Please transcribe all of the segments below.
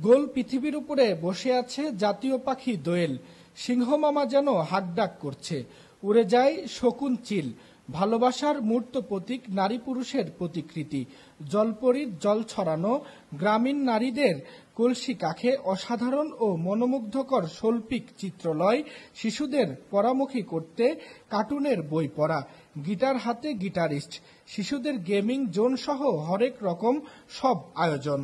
গোল পৃথিবীর উপরে বসে আছে জাতীয় পাখি দোয়েল। সিংহমামা যেন হাকডাক করছে। উড়ে যায় শকুন চিল। ভালোবাসার মূর্ত প্রতীক নারী পুরুষের প্রতিকৃতি। জলপরীর জল ছড়ানো গ্রামীণ নারীদের কলসি কাখে অসাধারণ ও মনোমুগ্ধকর শৈল্পিক চিত্রলয়। শিশুদের পরামুখী করতে কার্টুনের বই পড়া। গিটার হাতে গিটারিস্ট। শিশুদের গেমিং জোন সহ হরেক রকম সব আয়োজন।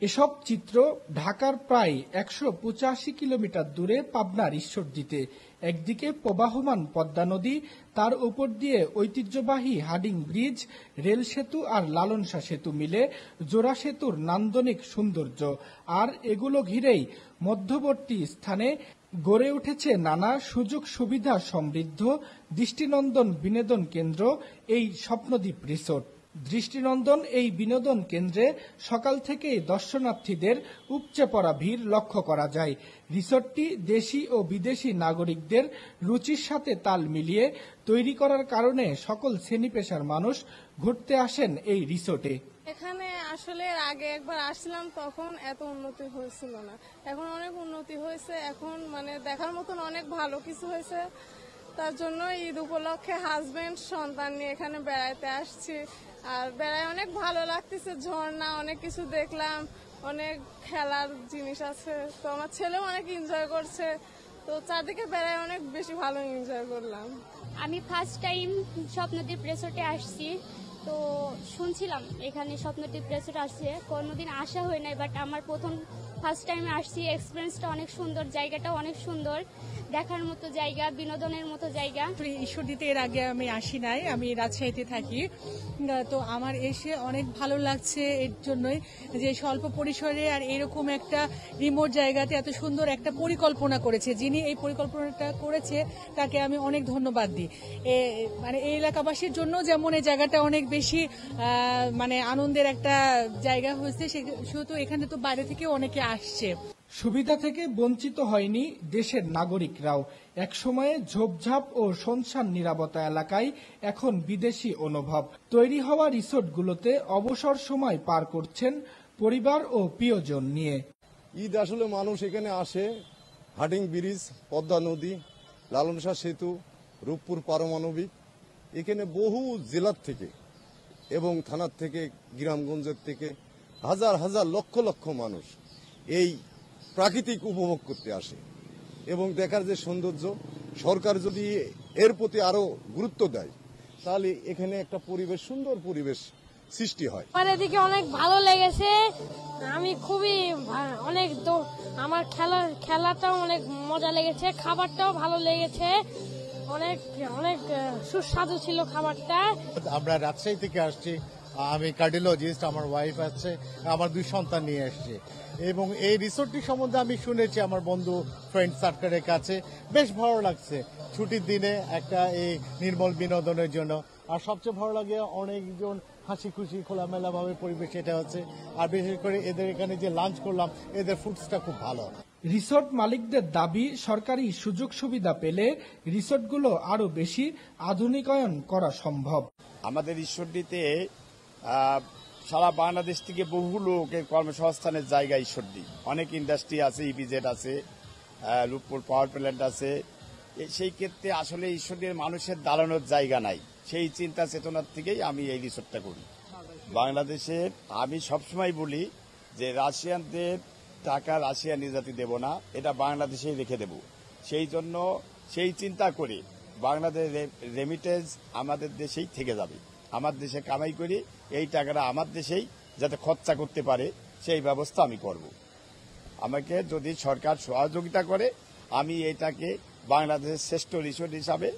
এসব চিত্র ঢাকার প্রায় ১৮৫ কিলোমিটার দূরে পাবনার ঈশ্বরদীতে। একদিকে প্রবাহমান পদ্মা নদী, তার উপর দিয়ে ঐতিহ্যবাহী হাডিং ব্রিজ, রেল সেতু আর লালন শাহ সেতু মিলে জোড়া সেতুর নান্দনিক সৌন্দর্য। আর এগুলো ঘিরেই মধ্যবর্তী স্থানে গড়ে উঠেছে নানা সুযোগ সুবিধা সমৃদ্ধ দৃষ্টিনন্দন বিনোদন কেন্দ্র, এই স্বপ্নদ্বীপ রিসোর্ট। দৃষ্টিনন্দন এই বিনোদন কেন্দ্রে সকাল থেকেই দর্শনার্থীদের উপচে পড়া ভিড় লক্ষ্য করা যায়। রিসোর্টটি দেশি ও বিদেশি নাগরিকদের রুচির সাথে তাল মিলিয়ে তৈরি করার কারণে সকল শ্রেণী পেশার মানুষ ঘুরতে আসেন এই রিসোর্টে। এখানে আসলে আগে একবার আসছিলাম, তখন এত উন্নতি হয়েছিল না। এখন অনেক উন্নতি হয়েছে, এখন মানে দেখার মতন অনেক ভালো কিছু হয়েছে। তার জন্য ঈদ উপলক্ষে হাজবেন্ড সন্তান নিয়ে এখানে বেড়াইতে আসছি। আর বেড়ায় অনেক ভালো লাগতেছে, ঝর্ণা অনেক কিছু দেখলাম, অনেক খেলার জিনিস আছে। তো আমার ছেলেও অনেক এনজয় করছে। তো চারদিকে বেড়ায় অনেক বেশি ভালো এনজয় করলাম। আমি ফার্স্ট টাইম স্বপ্নদ্বীপ রিসোর্টে আসছি। তো শুনছিলাম এখানে স্বপ্নদ্বীপ রিসোর্ট আসছে, কোনোদিন আসা হয় নাই, বাট আমার ফার্স্ট টাইম আসছি। এক্সপিরিয়েন্সটা অনেক সুন্দর, জায়গাটাও অনেক সুন্দর, দেখার মতো জায়গা, বিনোদনের মতো জায়গা। ঈশ্বরদীতে এর আগে আমি আসি নাই, আমি রাজশাহীতে থাকি। তো আমার এসে অনেক ভালো লাগছে এর জন্যই যে স্বল্প পরিসরে আর এরকম একটা রিমোট জায়গাতে এত সুন্দর একটা পরিকল্পনা করেছে। যিনি এই পরিকল্পনাটা করেছে তাকে আমি অনেক ধন্যবাদ দিই। মানে এই এলাকাবাসীর জন্য যেমন এই জায়গাটা অনেক বেশি মানে আনন্দের একটা জায়গা হয়েছে, সেহেতু এখানে তো বাইরে থেকেও অনেকে আসছে। সুবিধা থেকে বঞ্চিত হয়নি দেশের নাগরিকরাও। একসময়ে ঝোপঝাপ ও শুনশান নিরাপত্তা এলাকায় এখন বিদেশি অনুভব। তৈরি হওয়া রিসোর্টগুলোতে অবসর সময় পার করছেন পরিবার ও প্রিয়জন নিয়ে। ঈদ আসলে মানুষ এখানে আসে হাডিং ব্রিজ, পদ্মা নদী, লালন শাহ সেতু, রূপপুর পারমাণবিক, এখানে বহু জেলার থেকে এবং থানার থেকে, গ্রামগঞ্জের থেকে হাজার হাজার লক্ষ লক্ষ মানুষ এই প্রাকৃতিক উপভোগ করতে আসে এবং দেখার যে সৌন্দর্য, সরকার যদি এর প্রতি আরো গুরুত্ব দেয় তাহলে এখানে একটা পরিবেশ, সুন্দর পরিবেশ সৃষ্টি হয়। আমার এদিকে অনেক ভালো লেগেছে, আমি খুবই অনেক আমার খেলাটাও অনেক মজা লেগেছে, খাবারটাও ভালো লেগেছে, অনেক অনেক সুস্বাদু ছিল খাবারটা। আমরা রাজশাহী থেকে আসছি, আমি কার্ডিওলজিস্ট, আমার ওয়াইফ আছে, আমার 2 সন্তান নিয়ে আসছি এবং এই রিসোর্টটি সম্বন্ধে আমি শুনেছি আমার বন্ধু ফ্রেন্ড সার্কেলের কাছে। বেশ ভালো লাগছে ছুটির দিনে একটা এই নির্মল বিনোদনের জন্য। আর সবচেয়ে ভালো লাগে অনেকজন হাসি খুশি খোলামেলা ভাবে পরিবেশ এটা হচ্ছে। আর বিশেষ করে এদের এখানে যে লাঞ্চ করলাম, এদের ফুডসটা খুব ভালো। রিসোর্ট মালিকদের দাবি, সরকারি সুযোগ সুবিধা পেলে রিসোর্টগুলো আরো বেশি আধুনিকায়ন করা সম্ভব। আমাদের ঈশ্বরদীতে সারা বাংলাদেশ থেকে বহু লোকের কর্মসংস্থানের জায়গা ঈশ্বরদী। অনেক ইন্ডাস্ট্রি আছে, ইপিজেড আছে, রূপপুর পাওয়ার প্ল্যান্ট আছে। সেই ক্ষেত্রে আসলে ঈশ্বরদীর মানুষের দাঁড়ানোর জায়গা নাই। সেই চিন্তা চেতনার থেকেই আমি এই রিসোর্টটা করি। বাংলাদেশের আমি সবসময় বলি যে রাশিয়ানদের টাকা রাশিয়া নিজাতি দেব না, এটা বাংলাদেশেই রেখে দেব। সেই জন্য সেই চিন্তা করে বাংলাদেশ রেমিটেন্স আমাদের দেশেই থেকে যাবে। আমার দেশে কামাই করি, এই টাকাটা আমার দেশেই যাতে খরচা করতে পারে সেই ব্যবস্থা আমি করব। আমাকে যদি সরকার সহযোগিতা করে আমি এটাকে বাংলাদেশের শ্রেষ্ঠ রিসোর্ট হিসাবে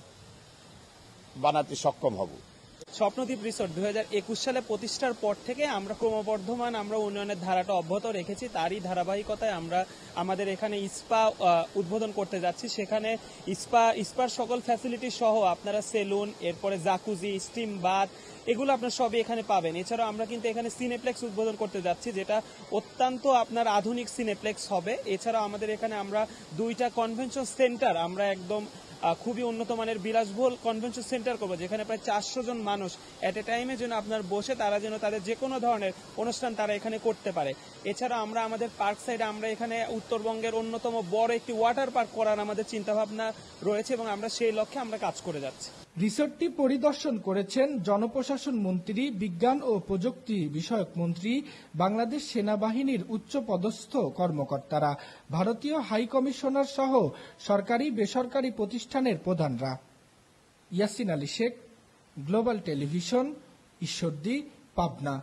বানাতে সক্ষম হব। স্বপ্নদ্বীপ রিসোর্ট 2021 সালে প্রতিষ্ঠার পর থেকে আমরা ক্রমবর্ধমান উন্নয়নের ধারাটা অব্যাহত রেখেছি। তারই ধারাবাহিকতায় আমরা আমাদের এখানে স্পা উদ্বোধন করতে যাচ্ছি। সেখানে স্পার সকল ফ্যাসিলিটি সহ আপনারা সেলুন, এরপরে জাকুজি, স্টিম বাথ, এগুলো আপনার সবই এখানে পাবেন। এছাড়াও আমরা কিন্তু এখানে সিনেপ্লেক্স উদ্বোধন করতে যাচ্ছি, যেটা অত্যন্ত আপনার আধুনিক সিনেপ্লেক্স হবে। এছাড়াও আমাদের এখানে আমরা 2টা কনভেনশন সেন্টার আমরা একদম খুবই উন্নত মানের বিলাসবহুল কনভেনশন সেন্টার করবো, যেখানে প্রায় 400 জন মানুষ এট এ টাইমে যেন আপনার বসে তারা যেন তাদের যে কোনো ধরনের অনুষ্ঠান তারা এখানে করতে পারে। এছাড়া আমরা আমাদের পার্ক সাইডে আমরা এখানে উত্তরবঙ্গের অন্যতম বড় একটি ওয়াটার পার্ক করার আমাদের চিন্তাভাবনা রয়েছে এবং আমরা সেই লক্ষ্যে আমরা কাজ করে যাচ্ছি। রিসোর্টটি পরিদর্শন করেছেন জনপ্রশাসন মন্ত্রী, বিজ্ঞান ও প্রযুক্তি বিষয়ক মন্ত্রী, বাংলাদেশ সেনাবাহিনীর উচ্চপদস্থ কর্মকর্তারা, ভারতীয় হাই কমিশনার সহ সরকারি বেসরকারি প্রতিষ্ঠানের প্রধানরা। Yasin Ali Sheikh, global television, Ishwardi, Pabna.